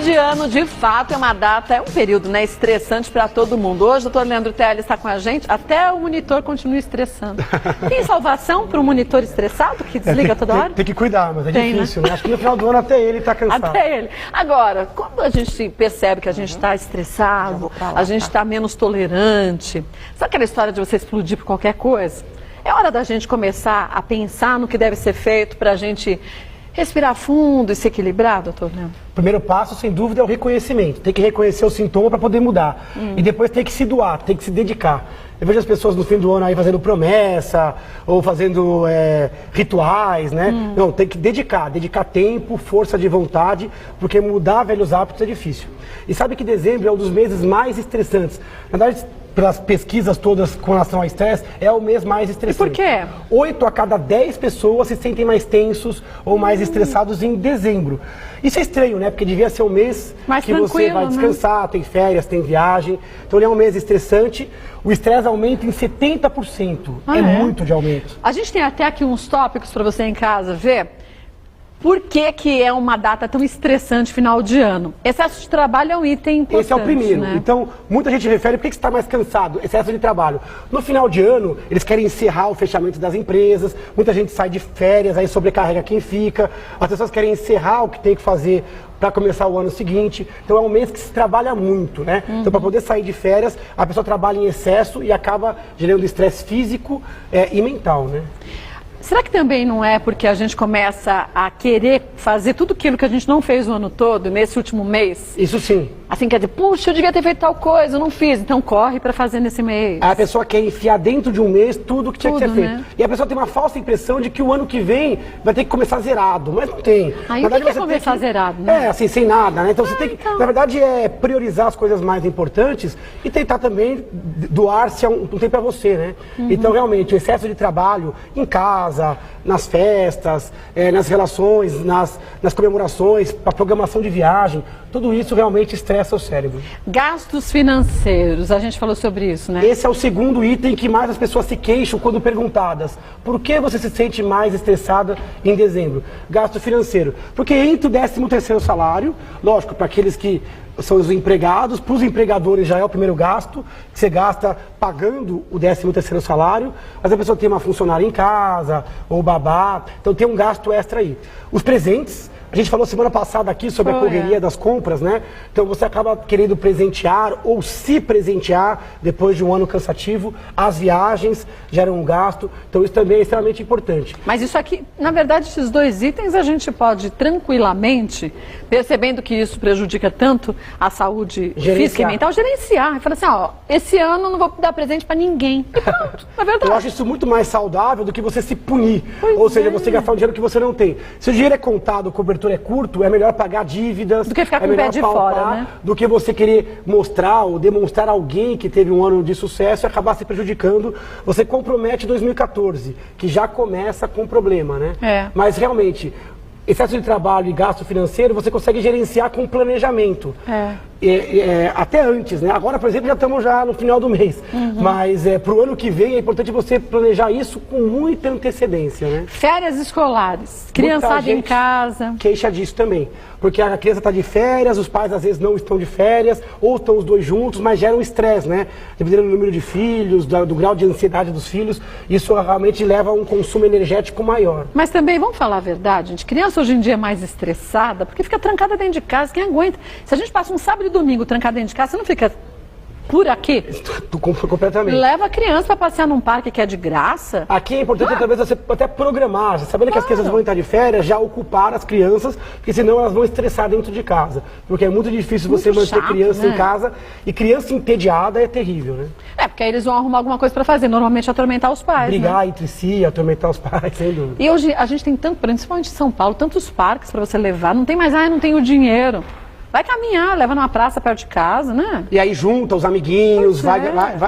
Fim de ano, de fato, é uma data, é um período, né, estressante para todo mundo. Hoje, o doutor Leandro Teles está com a gente, até o monitor continua estressando. Tem salvação para um monitor estressado que desliga toda hora? Tem que cuidar, mas é difícil, né? Acho que no final do ano até ele está cansado. Até ele. Agora, quando a gente percebe que a gente está estressado, a gente está menos tolerante, sabe aquela história de você explodir por qualquer coisa? É hora da gente começar a pensar no que deve ser feito para a gente respirar fundo e se equilibrar, doutor Leandro? O primeiro passo, sem dúvida, é o reconhecimento. Tem que reconhecer o sintoma para poder mudar. E depois tem que se doar, tem que se dedicar. Eu vejo as pessoas no fim do ano aí fazendo promessa, ou fazendo rituais, né? Não, tem que dedicar tempo, força de vontade, porque mudar velhos hábitos é difícil. E sabe que dezembro é um dos meses mais estressantes. Na verdade, pelas pesquisas todas com relação ao estresse, é o mês mais estressante. E por quê? 8 a cada 10 pessoas se sentem mais tensos ou mais estressados em dezembro. Isso é estranho, né? Porque devia ser um mês mais que você vai descansar, tem férias, tem viagem. Então ele é um mês estressante. O estresse aumenta em 70%. É muito de aumento. A gente tem até aqui uns tópicos para você em casa ver. Por que que é uma data tão estressante final de ano? Excesso de trabalho é um item importante. Esse é o primeiro. Né? Então, muita gente refere, por que você está mais cansado? Excesso de trabalho. No final de ano, eles querem encerrar o fechamento das empresas, muita gente sai de férias, aí sobrecarrega quem fica, as pessoas querem encerrar o que tem que fazer para começar o ano seguinte. Então é um mês que se trabalha muito, né? Então para poder sair de férias, a pessoa trabalha em excesso e acaba gerando estresse físico e mental, né? Será que também não é porque a gente começa a querer fazer tudo aquilo que a gente não fez o ano todo, nesse último mês? Isso sim. Assim, quer dizer, puxa, eu devia ter feito tal coisa, eu não fiz, então corre para fazer nesse mês. A pessoa quer enfiar dentro de um mês tudo que tinha que ser feito. Né? E a pessoa tem uma falsa impressão de que o ano que vem vai ter que começar zerado, mas não tem. Aí o que é começar zerado, né? Assim, sem nada, né? Então você tem que, na verdade, priorizar as coisas mais importantes e tentar também doar-se um tempo para você, né? Então, realmente, o excesso de trabalho em casa, nas festas, nas relações, nas comemorações, a programação de viagem, tudo isso realmente estressa o cérebro. Gastos financeiros, a gente falou sobre isso, né? Esse é o segundo item que mais as pessoas se queixam quando perguntadas. Por que você se sente mais estressada em dezembro? Gasto financeiro. Porque entre o 13º salário, lógico, para aqueles que são os empregados, para os empregadores já é o primeiro gasto, que você gasta pagando o 13º salário, mas a pessoa tem uma funcionária em casa, ou babá, então tem um gasto extra aí. Os presentes, a gente falou semana passada aqui sobre a correria das compras, né? Então você acaba querendo presentear ou se presentear depois de um ano cansativo. As viagens geram um gasto, então isso também é extremamente importante. Mas isso aqui, na verdade, esses dois itens a gente pode tranquilamente, percebendo que isso prejudica tanto a saúde física e mental, gerenciar. E falar assim, ó, esse ano eu não vou dar presente para ninguém. E pronto, é verdade. Eu acho isso muito mais saudável do que você se punir. Ou seja, você gastar um dinheiro que você não tem. Se o dinheiro é contado, o cobertor é curto, é melhor pagar dívidas. Do que ficar com o pé de fora, né? Do que você querer mostrar ou demonstrar a alguém que teve um ano de sucesso e acabar se prejudicando. Você compromete 2014, que já começa com problema, né? Mas realmente, excesso de trabalho e gasto financeiro, você consegue gerenciar com planejamento. Até antes, né? Agora, por exemplo, já estamos no final do mês. Mas para o ano que vem é importante você planejar isso com muita antecedência, né? Férias escolares, criançada em casa. Queixa disso também. Porque a criança está de férias, os pais às vezes não estão de férias, ou estão os dois juntos, mas gera um estresse, né? Dependendo do número de filhos, do grau de ansiedade dos filhos, isso realmente leva a um consumo energético maior. Mas também, vamos falar a verdade, gente, criança hoje em dia é mais estressada, porque fica trancada dentro de casa, quem aguenta? Se a gente passa um sábado e domingo trancada dentro de casa, você não fica por aqui? Completamente. Leva a criança para passear num parque que é de graça. Aqui é importante talvez você até programar, sabendo que as crianças vão entrar de férias, já ocupar as crianças, porque senão elas vão estressar dentro de casa. Porque é muito difícil você manter criança em casa, e criança entediada é terrível, né? Porque aí eles vão arrumar alguma coisa para fazer, normalmente atormentar os pais. Brigar entre si, atormentar os pais, sem dúvida. E hoje a gente tem tanto, principalmente em São Paulo, tantos parques para você levar, não tem mais, não tenho dinheiro. Vai caminhar, leva numa praça perto de casa, né? E aí junta os amiguinhos, vai.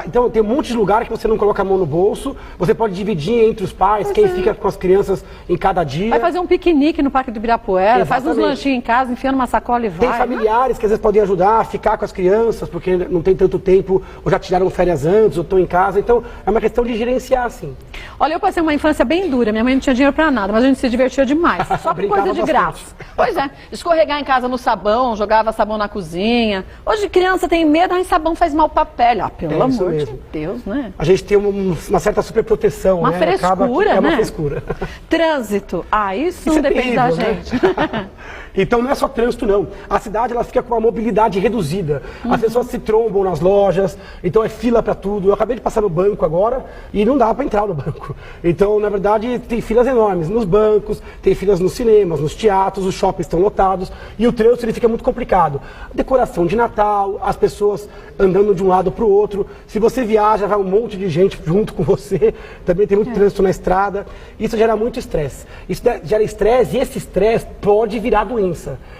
Então tem um monte de lugar que você não coloca a mão no bolso, você pode dividir entre os pais, quem fica com as crianças em cada dia. Vai fazer um piquenique no Parque do Ibirapuera, faz uns lanchinhos em casa, enfia numa sacola e vai. Tem familiares que às vezes podem ajudar a ficar com as crianças, porque não tem tanto tempo, ou já tiraram férias antes, ou estão em casa, então é uma questão de gerenciar, assim. Olha, eu passei uma infância bem dura, minha mãe não tinha dinheiro pra nada, mas a gente se divertia demais, só por coisa de graça. Pois é, escorregar em casa no sabão, jogar jogava sabão na cozinha. Hoje criança tem medo, ai, sabão faz mal pra pele. Ah, pelo amor de Deus, né? A gente tem uma certa superproteção, uma né? frescura, é né? uma frescura. Trânsito, isso não depende da gente. Né? Então não é só trânsito, não. A cidade ela fica com uma mobilidade reduzida. As pessoas se trombam nas lojas, então é fila para tudo. Eu acabei de passar no banco agora e não dá para entrar no banco. Então, na verdade, tem filas enormes nos bancos, tem filas nos cinemas, nos teatros, os shoppings estão lotados e o trânsito ele fica muito complicado. Decoração de Natal, as pessoas andando de um lado para o outro. Se você viaja, vai um monte de gente junto com você. Também tem muito trânsito na estrada. Isso gera muito estresse. Isso gera estresse e esse estresse pode virar doença.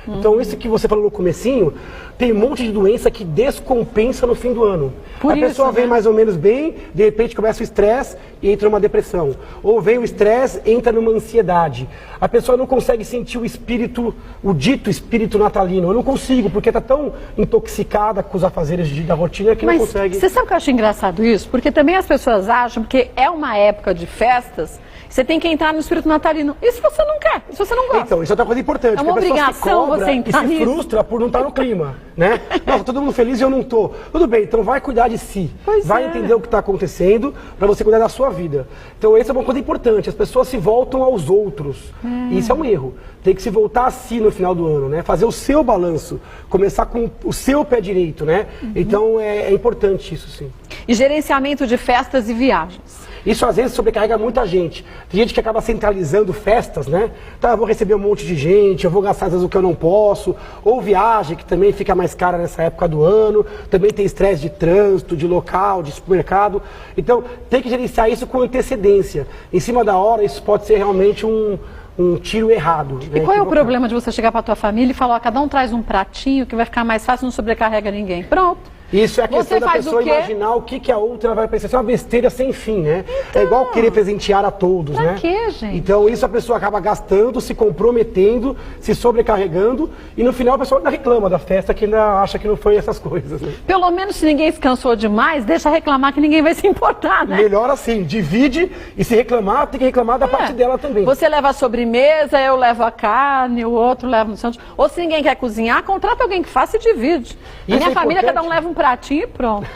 Então isso que você falou no comecinho, tem um monte de doença que descompensa no fim do ano. A pessoa vem mais ou menos bem, de repente começa o estresse e entra numa depressão. Ou vem o estresse, entra numa ansiedade. A pessoa não consegue sentir o espírito, o dito espírito natalino. Eu não consigo, porque está tão intoxicada com os afazeres da rotina que não consegue. Você sabe que eu acho engraçado isso? Porque também as pessoas acham que é uma época de festas, você tem que entrar no espírito natalino. E se você não quer? E se você não gosta? Então, isso é outra coisa importante. É uma obrigação você entrar e se frustra por não estar no clima, né? Nossa, todo mundo feliz e eu não tô. Tudo bem, então vai cuidar de si. Vai entender o que está acontecendo para você cuidar da sua vida. Então, essa é uma coisa importante. As pessoas se voltam aos outros. E isso é um erro. Tem que se voltar a si no final do ano, né? Fazer o seu balanço. Começar com o seu pé direito, né? Então, é importante isso, sim. E gerenciamento de festas e viagens. Isso às vezes sobrecarrega muita gente. Tem gente que acaba centralizando festas, né? Então eu vou receber um monte de gente, eu vou gastar às vezes o que eu não posso. Ou viagem, que também fica mais cara nessa época do ano. Também tem estresse de trânsito, de local, de supermercado. Então tem que gerenciar isso com antecedência. Em cima da hora, isso pode ser realmente um tiro errado. E qual é o problema de você chegar para a tua família e falar, ó, cada um traz um pratinho que vai ficar mais fácil, não sobrecarrega ninguém? Pronto. Isso é a questão da pessoa imaginar o que a outra vai pensar. Isso é uma besteira sem fim, né? Então, é igual querer presentear a todos, né? Pra quê, gente? Então isso a pessoa acaba gastando, se comprometendo, se sobrecarregando e no final a pessoa ainda reclama da festa que ainda acha que não foi essas coisas, né? Pelo menos se ninguém se cansou demais, deixa reclamar que ninguém vai se importar, né? Melhor assim, divide e se reclamar, tem que reclamar da parte dela também. Você leva a sobremesa, eu levo a carne, o outro leva no sanduíche. Ou se ninguém quer cozinhar, contrata alguém que faça e divide. Na minha família, cada um leva um pratinho e pronto.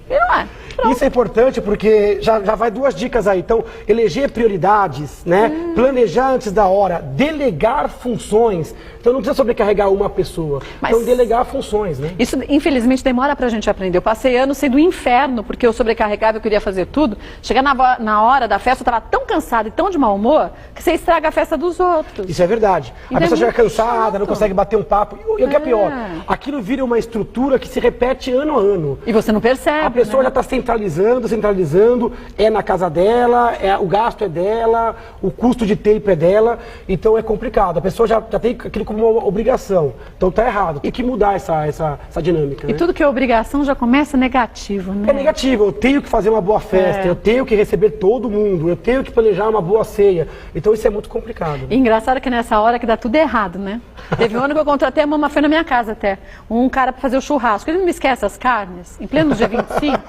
E não é? Pronto. Isso é importante porque já vai duas dicas aí. Então, eleger prioridades, né? Planejar antes da hora, delegar funções. Então, não precisa sobrecarregar uma pessoa. Então, delegar funções, né? Isso, infelizmente, demora pra gente aprender. Eu passei anos sendo um inferno, porque eu sobrecarregava, eu queria fazer tudo. Chegar na hora da festa, eu tava tão cansada e tão de mau humor, que você estraga a festa dos outros. Isso é verdade. A pessoa chega cansada, não consegue bater um papo. E o que é pior? Aquilo vira uma estrutura que se repete ano a ano. E você não percebe, a pessoa já está centralizando, é na casa dela, o gasto é dela, o custo de tempo é dela, então é complicado. A pessoa já tem aquilo como uma obrigação. Então tá errado, tem que mudar essa dinâmica. E tudo que é obrigação já começa negativo, né? É negativo, eu tenho que fazer uma boa festa, eu tenho que receber todo mundo, eu tenho que planejar uma boa ceia. Então isso é muito complicado. E engraçado que nessa hora que dá tudo errado, né? Teve um ano que eu contratei a mamãe, foi na minha casa até, um cara para fazer o churrasco. Ele não me esquece as carnes, em pleno dia 25.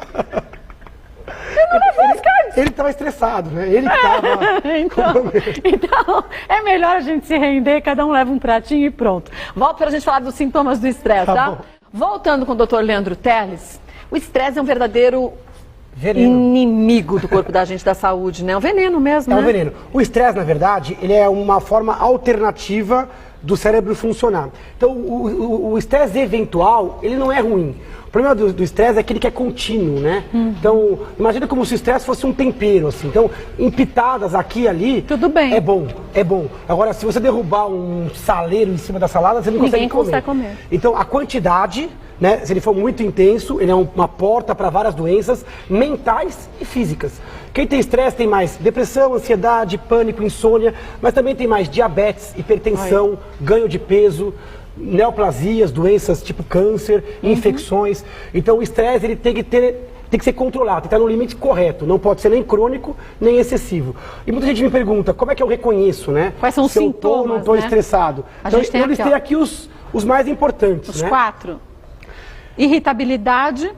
Ele estava estressado, né? Ele que estava... então, é melhor a gente se render, cada um leva um pratinho e pronto. Volto para a gente falar dos sintomas do estresse, tá? Voltando com o Dr. Leandro Teles, o estresse é um verdadeiro inimigo do corpo da gente, da saúde, né? É um veneno mesmo, né? É um veneno. O estresse, na verdade, ele é uma forma alternativa do cérebro funcionar. Então, o estresse eventual, ele não é ruim. O problema do estresse é que ele é contínuo, né? Então, imagina como se o estresse fosse um tempero, assim. Então, em pitadas aqui e ali... Tudo bem. É bom, é bom. Agora, se você derrubar um saleiro em cima da salada, você não consegue comer. Então, a quantidade, né? Se ele for muito intenso, ele é uma porta para várias doenças mentais e físicas. Quem tem estresse tem mais depressão, ansiedade, pânico, insônia, mas também tem mais diabetes, hipertensão, ganho de peso, neoplasias, doenças tipo câncer, infecções. Então o estresse ele tem que ser controlado, tem que estar no limite correto, não pode ser nem crônico, nem excessivo. E muita gente me pergunta, como é que eu reconheço, né? Quais são os sintomas, eu tô ou não estou estressado? Então eu listei aqui os mais importantes. Os 4. Irritabilidade,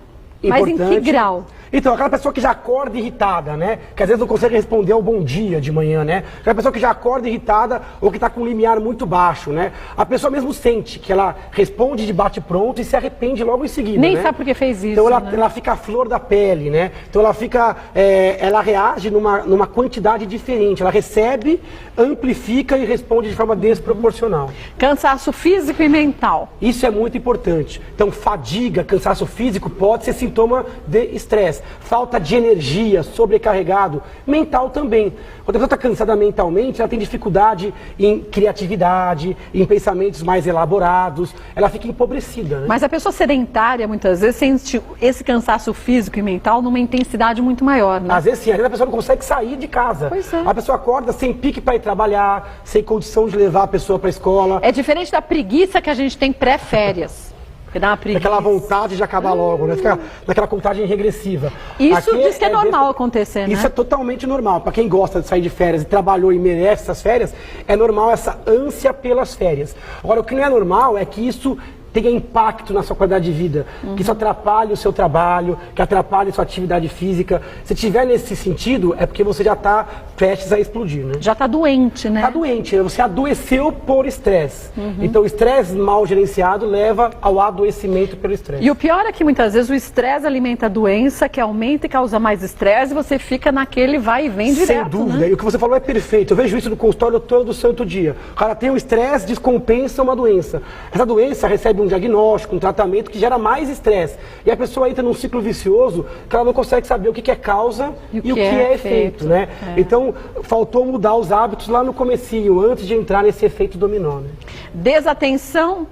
mas em que grau? Então, aquela pessoa que já acorda irritada, né? Que às vezes não consegue responder ao bom dia de manhã, né? Aquela pessoa que já acorda irritada ou que está com um limiar muito baixo, né? A pessoa mesmo sente que ela responde de bate-pronto e se arrepende logo em seguida, Nem né? sabe por que fez isso, Então né? ela fica a flor da pele, né? Então ela reage numa quantidade diferente. Ela recebe, amplifica e responde de forma desproporcional. Cansaço físico e mental. Isso é muito importante. Então, fadiga, cansaço físico pode ser sintoma de estresse. Falta de energia, sobrecarregado. Mental também. Quando a pessoa está cansada mentalmente, ela tem dificuldade em criatividade, em pensamentos mais elaborados. Ela fica empobrecida, né? Mas a pessoa sedentária, muitas vezes, sente esse cansaço físico e mental numa intensidade muito maior, né? Às vezes sim, às vezes a pessoa não consegue sair de casa. Pois é. A pessoa acorda sem pique para ir trabalhar, sem condição de levar a pessoa para a escola. É diferente da preguiça que a gente tem pré-férias. Que dá uma preguiça. Aquela vontade de acabar logo, né? Fica naquela contagem regressiva. Isso Aqui diz que é normal acontecer, né? Isso é totalmente normal. Para quem gosta de sair de férias e trabalhou e merece essas férias, é normal essa ânsia pelas férias. Agora, o que não é normal é que isso tenha impacto na sua qualidade de vida, que isso atrapalhe o seu trabalho, que atrapalhe a sua atividade física. Se tiver nesse sentido, é porque você já está prestes a explodir, né? Já está doente, né? Está doente, você adoeceu por estresse. Então, o estresse mal gerenciado leva ao adoecimento pelo estresse. E o pior é que muitas vezes o estresse alimenta a doença, que aumenta e causa mais estresse, e você fica naquele vai e vem direto, Sem dúvida, né? e o que você falou é perfeito. Eu vejo isso no consultório todo santo dia. O cara tem um estresse, descompensa uma doença. Essa doença recebe um diagnóstico, um tratamento que gera mais estresse. E a pessoa entra num ciclo vicioso que ela não consegue saber o que é causa e o que é efeito, né? Então, faltou mudar os hábitos lá no comecinho, antes de entrar nesse efeito dominó, né? Desatenção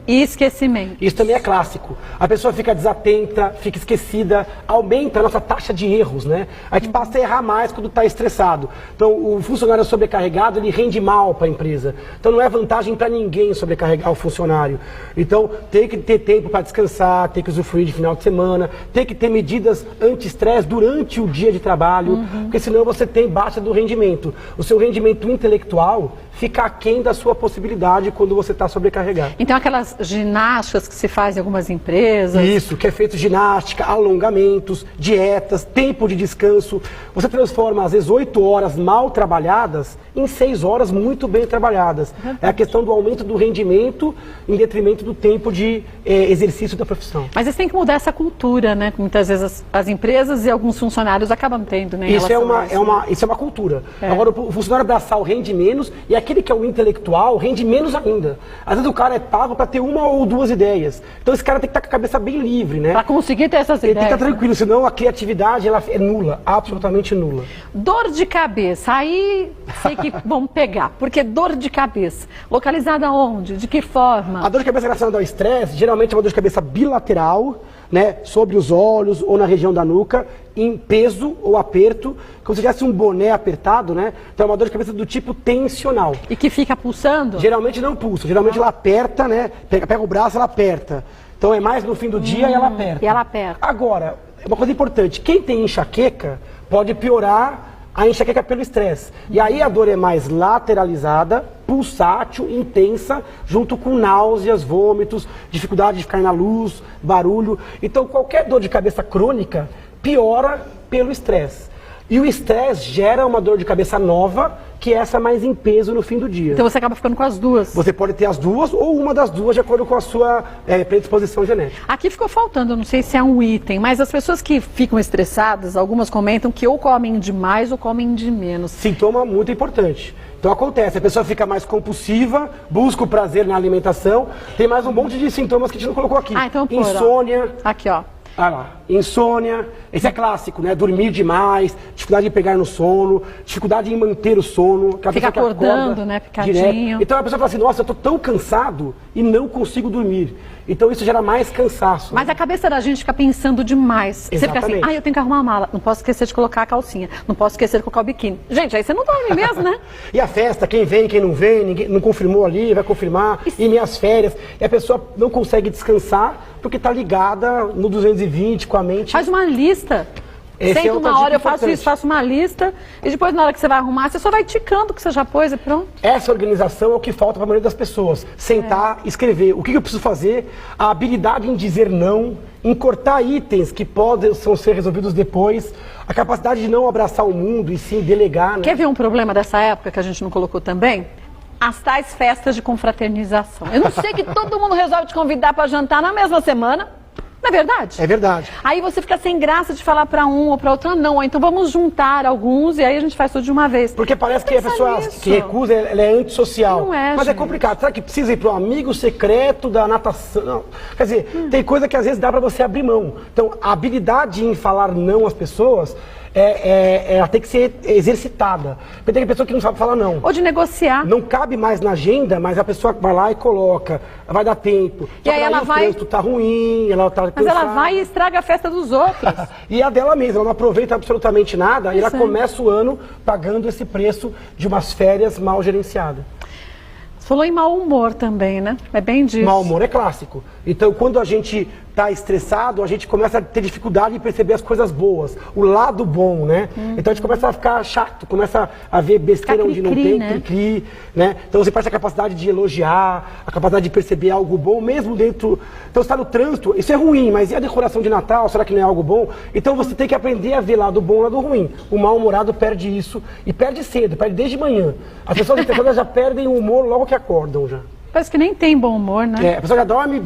e esquecimento. Isso também é clássico. A pessoa fica desatenta, fica esquecida, aumenta a nossa taxa de erros, né? A gente passa a errar mais quando está estressado. Então, o funcionário sobrecarregado, ele rende mal para a empresa. Então, não é vantagem para ninguém sobrecarregar o funcionário. Então, tem que ter tempo para descansar, tem que usufruir de final de semana, tem que ter medidas anti-estresse durante o dia de trabalho, porque senão você tem baixa do rendimento. O seu rendimento intelectual fica aquém da sua possibilidade quando você está sobrecarregado. Então, aquelas ginásticas que se faz em algumas empresas. Isso, que é feito ginástica, alongamentos, dietas, tempo de descanso. Você transforma, às vezes, 8 horas mal trabalhadas em 6 horas muito bem trabalhadas. É a questão do aumento do rendimento em detrimento do tempo de exercício da profissão. Mas eles têm que mudar essa cultura, né? Que muitas vezes as empresas e alguns funcionários acabam tendo, né? Isso é uma cultura. Agora, o funcionário braçal rende menos e aquele que é o intelectual rende menos ainda. Às vezes o cara é pago para ter uma ou duas ideias. Então esse cara tem que estar com a cabeça bem livre, né? Para conseguir ter essas Ele ideias. tem que estar tranquilo, senão a criatividade ela é nula, absolutamente nula. Dor de cabeça, aí sei que vamos pegar, porque dor de cabeça, localizada onde, de que forma? A dor de cabeça relacionada ao estresse, geralmente é uma dor de cabeça bilateral, né, sobre os olhos ou na região da nuca, em peso ou aperto, como se tivesse um boné apertado, né? Então é uma dor de cabeça do tipo tensional. E que fica pulsando? Geralmente não pulsa, geralmente ela aperta, né? Pega o braço, ela aperta. Então é mais no fim do dia e ela aperta. E ela aperta. Agora, uma coisa importante, quem tem enxaqueca pode piorar a enxaqueca pelo estresse. E aí a dor é mais lateralizada, pulsátil, intensa, junto com náuseas, vômitos, dificuldade de ficar na luz, barulho. Então qualquer dor de cabeça crônica piora pelo estresse. E o estresse gera uma dor de cabeça nova, que é essa mais em peso no fim do dia. Então você acaba ficando com as duas. Você pode ter as duas ou uma das duas, de acordo com a sua predisposição genética. Aqui ficou faltando, eu não sei se é um item, mas as pessoas que ficam estressadas, algumas comentam que ou comem demais ou comem de menos. Sintoma muito importante. Então acontece, a pessoa fica mais compulsiva, busca o prazer na alimentação, tem mais um monte de sintomas que a gente não colocou aqui. Ah, então insônia. Aqui, ó. Ah lá, insônia, esse é clássico, né? Dormir demais, dificuldade de pegar no sono, dificuldade em manter o sono. Fica acordando, né? Picadinho. Direto. Então a pessoa fala assim, nossa, eu tô tão cansado e não consigo dormir. Então isso gera mais cansaço. Mas a cabeça da gente fica pensando demais. Você fica assim, Exatamente. eu tenho que arrumar a mala, não posso esquecer de colocar a calcinha, não posso esquecer de colocar o biquíni. Gente, aí você não dorme mesmo, né? E a festa, quem vem, quem não vem, ninguém não confirmou ali, vai confirmar, e minhas férias. E a pessoa não consegue descansar porque está ligada no 220 com a mente. Faz uma lista. Senta outra uma hora, dica eu faço importante. isso, faço uma lista, e depois na hora que você vai arrumar, você só vai ticando o que você já pôs e pronto. Essa organização é o que falta para a maioria das pessoas. Sentar, escrever o que eu preciso fazer, a habilidade em dizer não, em cortar itens que podem ser resolvidos depois, a capacidade de não abraçar o mundo e sim delegar. Né? Quer ver um problema dessa época que a gente não colocou também? As tais festas de confraternização. Eu não sei que todo mundo resolve te convidar para jantar na mesma semana. Não é verdade? É verdade. Aí você fica sem graça de falar para um ou para outro, não, então vamos juntar alguns e aí a gente faz tudo de uma vez. Porque parece que a Pensa pessoa nisso. que recusa, ela é antissocial. Não é, mas gente. é complicado. Será que precisa ir para um amigo secreto da natação? Não. Quer dizer, tem coisa que às vezes dá para você abrir mão. Então, a habilidade em falar não às pessoas, ela tem que ser exercitada. Porque tem pessoa que não sabe falar não. Ou de negociar. Não cabe mais na agenda, mas a pessoa vai lá e coloca, vai dar tempo. E aí ela o vai- trânsito tá ruim, ela tá Mas ela cansada. vai e estraga a festa dos outros. E a dela mesma, ela não aproveita absolutamente nada e ela Isso é. começa o ano pagando esse preço de umas férias mal gerenciadas. Você falou em mau humor também, né? É bem disso. Mau humor é clássico. Então, quando a gente está estressado, a gente começa a ter dificuldade em perceber as coisas boas, o lado bom, né? Então a gente começa a ficar chato, começa a ver besteira Ficar onde não cri-cri, tem, né? cri-cri, né? Então você perde a capacidade de elogiar, a capacidade de perceber algo bom, mesmo dentro... Então você está no trânsito, isso é ruim, mas e a decoração de Natal, será que não é algo bom? Então você tem que aprender a ver lado bom e lado ruim. O mal-humorado perde isso, e perde cedo, perde desde manhã. As pessoas estressadas já perdem o humor logo que acordam já. Parece que nem tem bom humor, né? A pessoa já dorme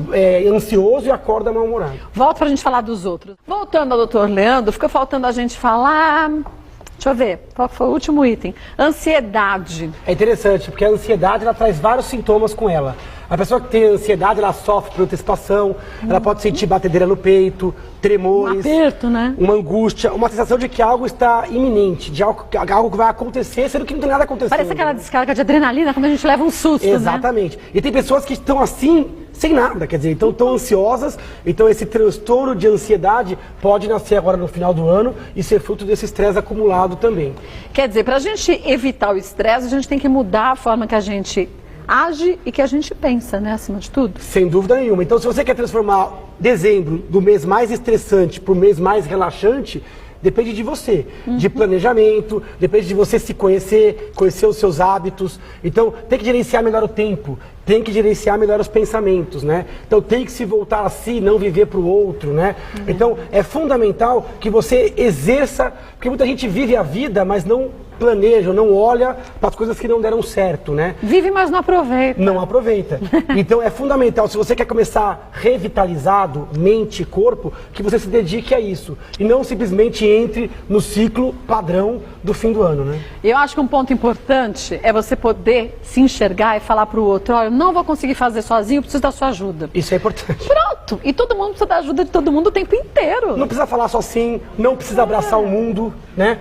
ansioso e acorda mal-humorado. Volta pra gente falar dos outros. Voltando ao doutor Leandro, fica faltando a gente falar... Deixa eu ver, qual foi o último item? Ansiedade. É interessante, porque a ansiedade ela traz vários sintomas com ela. A pessoa que tem ansiedade, ela sofre por antecipação, ela pode sentir batedeira no peito, tremores, Um aperto, né? uma angústia, uma sensação de que algo está iminente, de algo que vai acontecer, sendo que não tem nada acontecendo. Parece aquela descarga de adrenalina quando a gente leva um susto, né? Exatamente. E tem pessoas que estão assim, sem nada, quer dizer, então estão ansiosas, então esse transtorno de ansiedade pode nascer agora no final do ano e ser fruto desse estresse acumulado também. Quer dizer, para a gente evitar o estresse, a gente tem que mudar a forma que a gente age e que a gente pensa, né? Acima de tudo. Sem dúvida nenhuma. Então, se você quer transformar dezembro do mês mais estressante para o mês mais relaxante, depende de você, de planejamento, depende de você se conhecer, conhecer os seus hábitos. Então, tem que gerenciar melhor o tempo, tem que gerenciar melhor os pensamentos, né? Então, tem que se voltar a si, não viver para o outro, né? Então, é fundamental que você exerça, porque muita gente vive a vida, mas não planeja, não olha para as coisas que não deram certo, né? Vive, mas não aproveita. Não aproveita. Então é fundamental, se você quer começar revitalizado, mente e corpo, que você se dedique a isso. E não simplesmente entre no ciclo padrão do fim do ano, né? Eu acho que um ponto importante é você poder se enxergar e falar para o outro, olha, eu não vou conseguir fazer sozinho, eu preciso da sua ajuda. Isso é importante. Pronto. E todo mundo precisa da ajuda de todo mundo o tempo inteiro. Não precisa falar só assim, não precisa abraçar o mundo, né?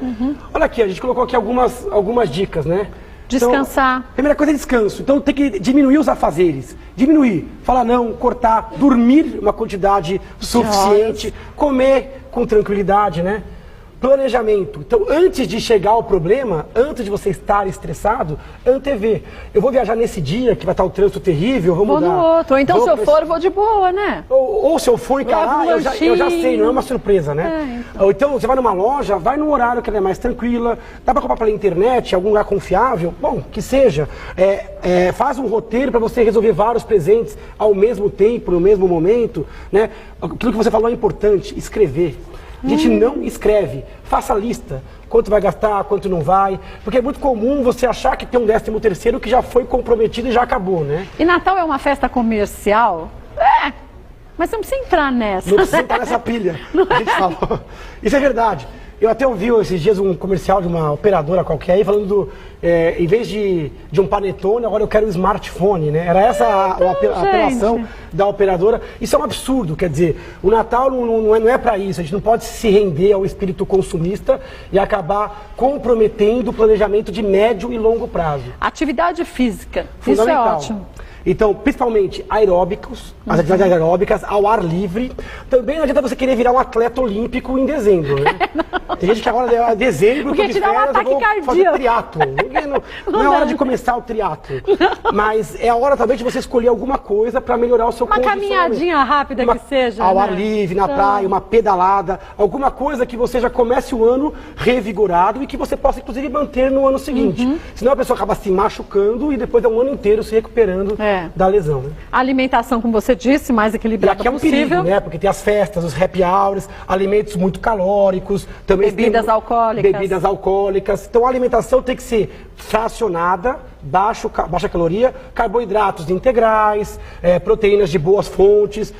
Olha aqui, a gente colocou aqui algumas dicas, né? Descansar. Então, primeira coisa é descanso. Então tem que diminuir os afazeres. Diminuir, falar não, cortar, dormir uma quantidade suficiente, comer com tranquilidade, né? Planejamento. Então, antes de chegar ao problema, antes de você estar estressado, antever. Eu vou viajar nesse dia que vai estar o trânsito terrível, vou Vou mudar. no outro. Ou então, Vou se eu pra for, vou de boa, né? ou se eu for Leva encarar, um eu já sei, lanchinho. não é uma surpresa, né? Ou então você vai numa loja, vai no horário que ela é mais tranquila, dá pra comprar pela internet, em algum lugar confiável, bom, que seja. Faz um roteiro para você resolver vários presentes ao mesmo tempo, no mesmo momento, né? Aquilo que você falou é importante, escrever. A gente não escreve, faça lista, quanto vai gastar, quanto não vai, porque é muito comum você achar que tem um 13º que já foi comprometido e já acabou, né? E Natal é uma festa comercial? Mas você não precisa entrar nessa. Não precisa entrar nessa pilha, a gente falou. Isso é verdade. Eu até ouvi esses dias um comercial de uma operadora qualquer aí falando em vez de um panetone, agora eu quero um smartphone, né? Era essa a apelação da operadora. Isso é um absurdo, quer dizer, o Natal não é para isso, a gente não pode se render ao espírito consumista e acabar comprometendo o planejamento de médio e longo prazo. Atividade física, Fundamental. isso é ótimo. Então, principalmente aeróbicos, as atividades aeróbicas ao ar livre. Também não adianta você querer virar um atleta olímpico em dezembro, né? Tem gente que agora é dezembro, Porque tô de te dá um férias, eu ataque vou fazer cardíaco. triatlo. Porque não é hora de começar o triatlo. Mas é a hora também de você escolher alguma coisa para melhorar o seu Uma caminhadinha rápida que seja. Ao né? ar livre, na praia, uma pedalada, alguma coisa que você já comece o ano revigorado e que você possa, inclusive, manter no ano seguinte. Senão a pessoa acaba se machucando e depois é um ano inteiro se recuperando da lesão. Né? A alimentação, como você disse, mais E equilibrada aqui é um possível. perigo, né? Porque tem as festas, os happy hours, alimentos muito calóricos, também Bebidas alcoólicas. Bebidas alcoólicas. Então a alimentação tem que ser fracionada, baixa caloria, carboidratos integrais, proteínas de boas fontes,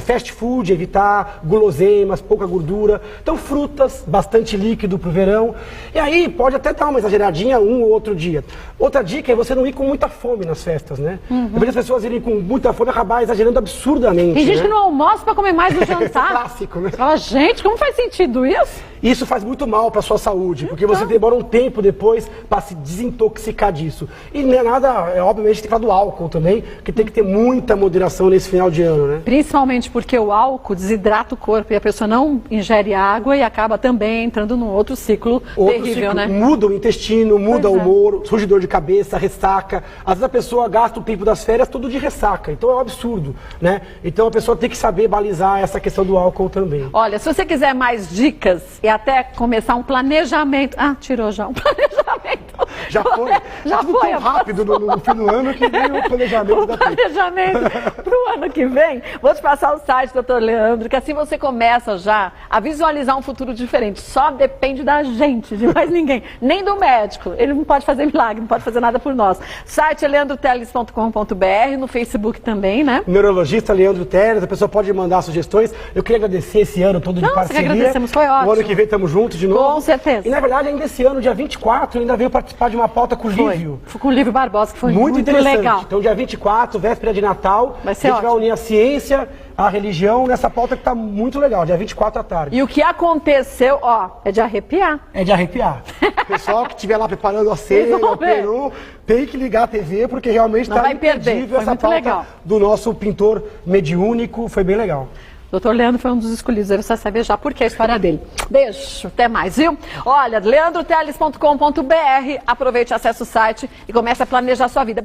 fast food, evitar guloseimas, pouca gordura. Então frutas, bastante líquido pro verão. E aí pode até dar uma exageradinha um ou outro dia. Outra dica é você não ir com muita fome nas festas, né? Depois as pessoas irem com muita fome e acabar exagerando absurdamente. Tem gente né? que não almoça para comer mais do jantar. Clássico, né? Fala, gente, como faz sentido isso? Isso faz muito mal para sua saúde, porque você demora um tempo depois para se desintoxicar disso. E não é nada, obviamente, tem que falar do álcool também, que tem que ter muita moderação nesse final de ano, né? Principalmente porque o álcool desidrata o corpo e a pessoa não ingere água e acaba também entrando num outro ciclo terrível, né? Muda o intestino, muda o humor, surge dor de cabeça, ressaca. Às vezes a pessoa gasta o tempo das férias tudo de ressaca, então é um absurdo, né? Então a pessoa tem que saber balizar essa questão do álcool também. Olha, se você quiser mais dicas e até começar um planejamento... Ah, tirou já um planejamento. Já foi? Já tudo foi. tão rápido no fim do ano que veio o planejamento da tempo. Planejamento para o ano que vem. Vou te passar o site, doutor Leandro, que assim você começa já a visualizar um futuro diferente. Só depende da gente, de mais ninguém. Nem do médico. Ele não pode fazer milagre, não pode fazer nada por nós. Site é leandroteles.com.br, no Facebook também, né? Neurologista Leandro Teles, a pessoa pode mandar sugestões. Eu queria agradecer esse ano todo de Não, parceria. que agradecemos, foi ótimo. O ano que vem estamos juntos de novo. Com certeza. E na verdade, ainda esse ano, dia 24, ainda veio participar de uma pauta com o Lívio. Foi com o Lívio Barbosa, que foi muito interessante. legal. Então, dia 24, véspera de Natal, Vai ser a gente vai ótimo. unir a ciência, a religião nessa pauta que está muito legal, dia 24 à tarde. E o que aconteceu, ó, é de arrepiar. É de arrepiar. O pessoal que estiver lá preparando a ceia, Vocês vão o peru, tem que ligar a TV, porque realmente Não está vai perder. imperdível Foi essa muito pauta legal. do nosso pintor mediúnico, foi bem legal. Doutor Leandro foi um dos escolhidos, aí você vai saber já por que a história dele. Beijo, até mais, viu? Olha, leandroteles.com.br, aproveite, acesse o site e comece a planejar a sua vida.